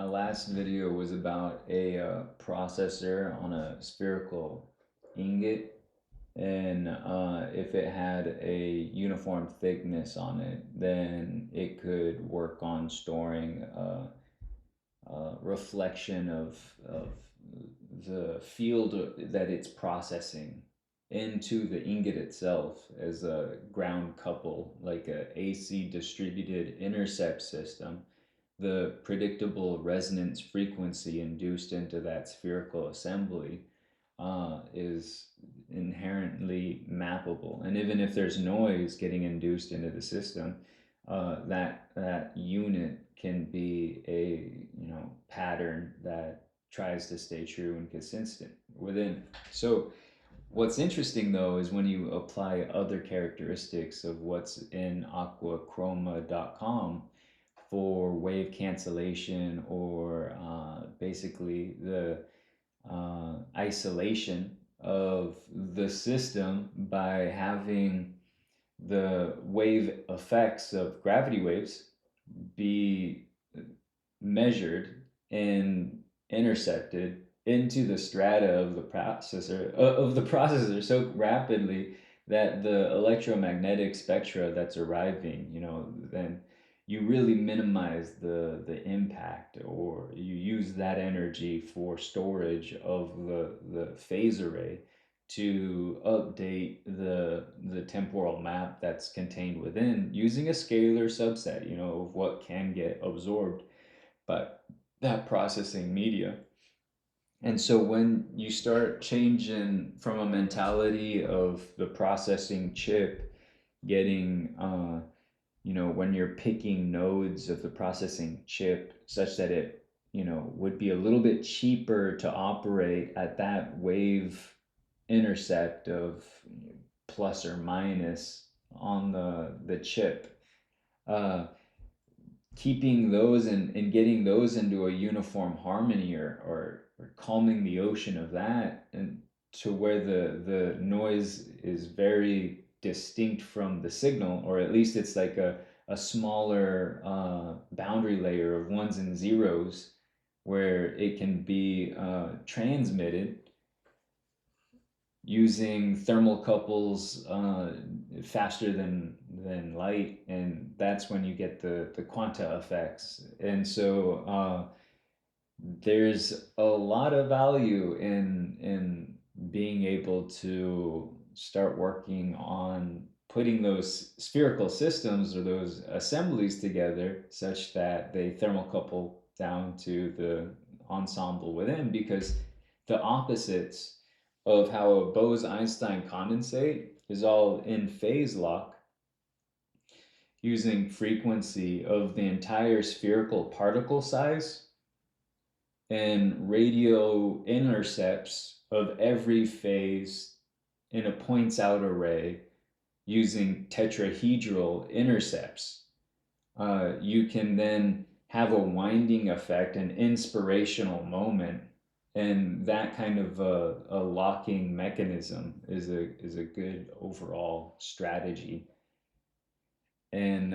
my last video was about a processor on a spherical ingot, and if it had a uniform thickness on it, then it could work on storing reflection of the field that it's processing into the ingot itself as a ground couple, like a AC distributed intercept system. The predictable resonance frequency induced into that spherical assembly is inherently mappable. And even if there's noise getting induced into the system, that unit can be a pattern that tries to stay true and consistent within. So what's interesting though is when you apply other characteristics of what's in aquachroma.com for wave cancellation or basically the isolation of the system by having the wave effects of gravity waves be measured and intercepted into the strata of the processor so rapidly that the electromagnetic spectra that's arriving, then you really minimize the impact, or you use that energy for storage of the phase array to update the temporal map that's contained within using a scalar subset, of what can get absorbed by that processing media. And so when you start changing from a mentality of the processing chip getting, when you're picking nodes of the processing chip such that it, would be a little bit cheaper to operate at that wave intercept of plus or minus on the chip, uh, keeping those and getting those into a uniform harmony, or calming the ocean of that, and to where the noise is very distinct from the signal, or at least it's like a smaller boundary layer of ones and zeros where it can be transmitted using thermocouples faster than light, and that's when you get the quanta effects. And so there's a lot of value in being able to start working on putting those spherical systems or those assemblies together such that they thermocouple down to the ensemble within, because the opposites of how a Bose-Einstein condensate is all in phase lock using frequency of the entire spherical particle size and radio intercepts of every phase in a points out array using tetrahedral intercepts. You can then have a winding effect, an inspirational moment, and that kind of a locking mechanism is a good overall strategy. And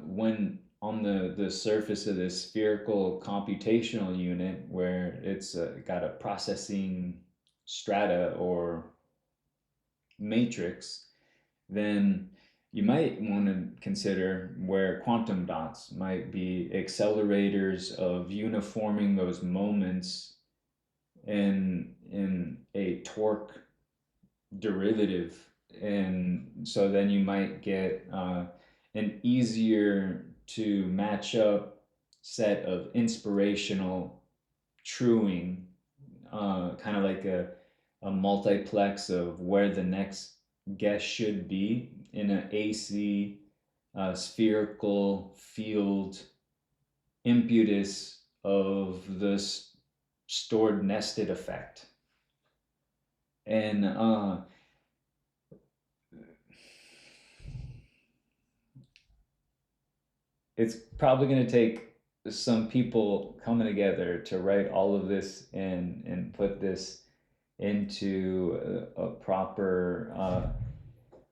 when on the surface of this spherical computational unit, where it's got a processing strata or matrix, then you might want to consider where quantum dots might be accelerators of uniforming those moments in a torque derivative. And so then you might get an easier to match up set of inspirational truing, kind of like a multiplex of where the next guess should be in an AC spherical field impetus of this stored nested effect. And it's probably going to take some people coming together to write all of this and put this into a proper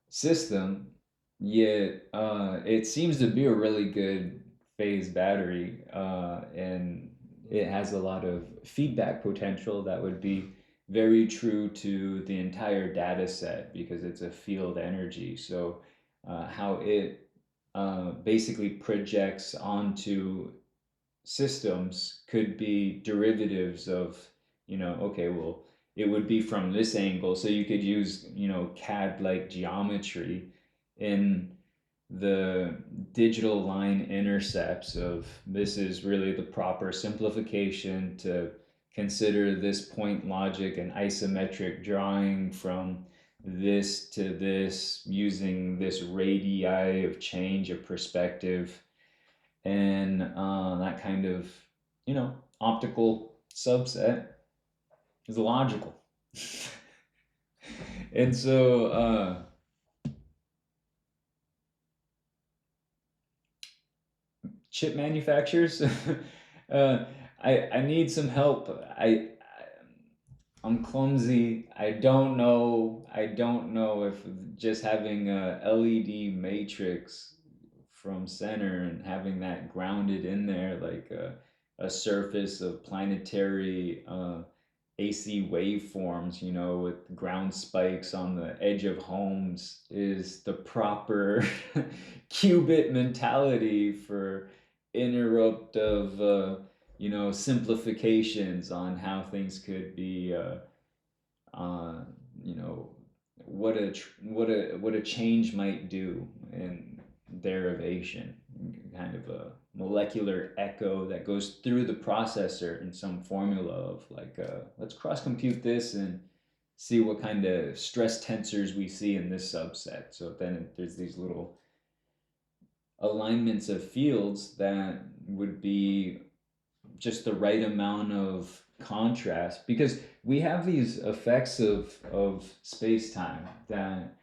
system. Yet it seems to be a really good phase battery, and it has a lot of feedback potential that would be very true to the entire data set because it's a field energy. So how it basically projects onto systems could be derivatives of, okay, well, it would be from this angle. So you could use, CAD like geometry in the digital line intercepts of this is really the proper simplification to consider this point logic and isometric drawing from this to this using this radii of change of perspective and that kind of, optical subset is logical. And so chip manufacturers, I need some help. I'm clumsy. I don't know. If just having a LED matrix from center and having that grounded in there like a surface of planetary AC waveforms, with ground spikes on the edge of homes is the proper qubit mentality for interruptive, simplifications on how things could be, uh, you know, what a change might do in derivation, kind of a molecular echo that goes through the processor in some formula of like, let's cross compute this and see what kind of stress tensors we see in this subset. So then there's these little alignments of fields that would be just the right amount of contrast because we have these effects of space-time that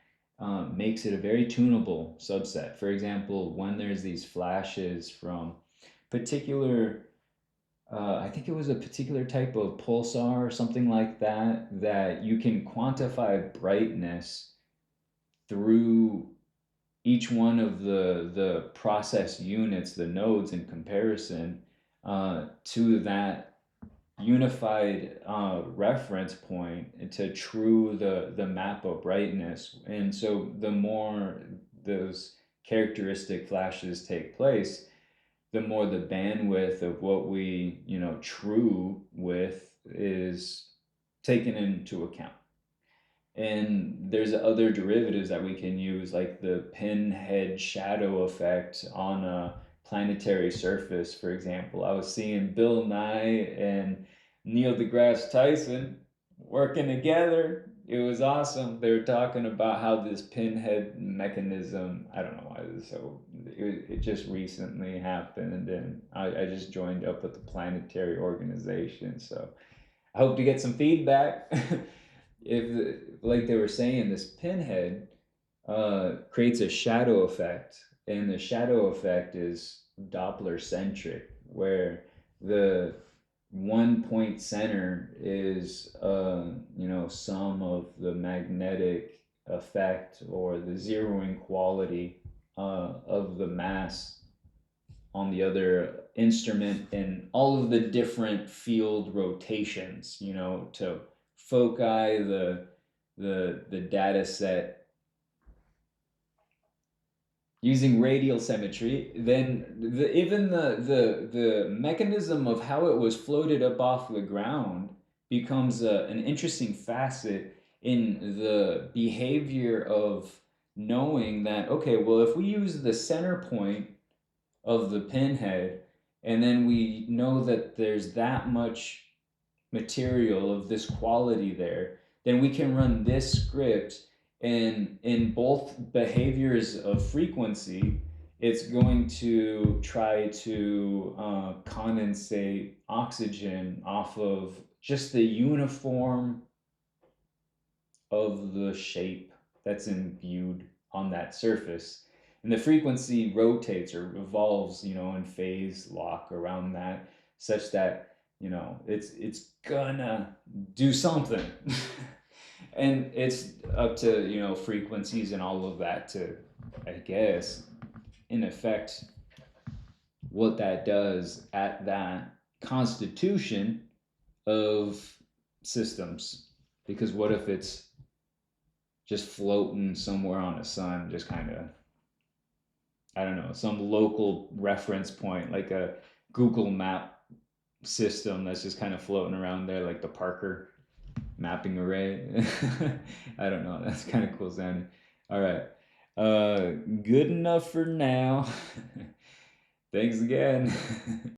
makes it a very tunable subset. For example, when there's these flashes from particular, I think it was a particular type of pulsar or something like that, that you can quantify brightness through each one of the process units, the nodes in comparison to that unified reference point to true the map of brightness. And so the more those characteristic flashes take place, the more the bandwidth of what we, true with is taken into account. And there's other derivatives that we can use, like the pinhead shadow effect on a planetary surface, for example. I was seeing Bill Nye and Neil deGrasse Tyson working together. It was awesome. They were talking about how this pinhead mechanism, I don't know why this is so, it just recently happened, and I just joined up with the planetary organization. So I hope to get some feedback. If, like they were saying, this pinhead creates a shadow effect, and the shadow effect is Doppler centric, where the one point center is, sum of the magnetic effect or the zeroing quality of the mass on the other instrument and all of the different field rotations, to foci the data set using radial symmetry. Then even the mechanism of how it was floated up off the ground becomes an interesting facet in the behavior of knowing that, okay, well, if we use the center point of the pinhead, and then we know that there's that much material of this quality there, then we can run this script, and in both behaviors of frequency, it's going to try to condensate oxygen off of just the uniform of the shape that's imbued on that surface. And the frequency rotates or revolves, in phase lock around that, such that, it's gonna do something. And it's up to, frequencies and all of that to, I guess, in effect, what that does at that constitution of systems. Because what if it's just floating somewhere on the sun, just kind of, I don't know, some local reference point, like a Google map system that's just kind of floating around there, like the Parker mapping array. I don't know. That's kind of cool sounding. All right. Good enough for now. Thanks again.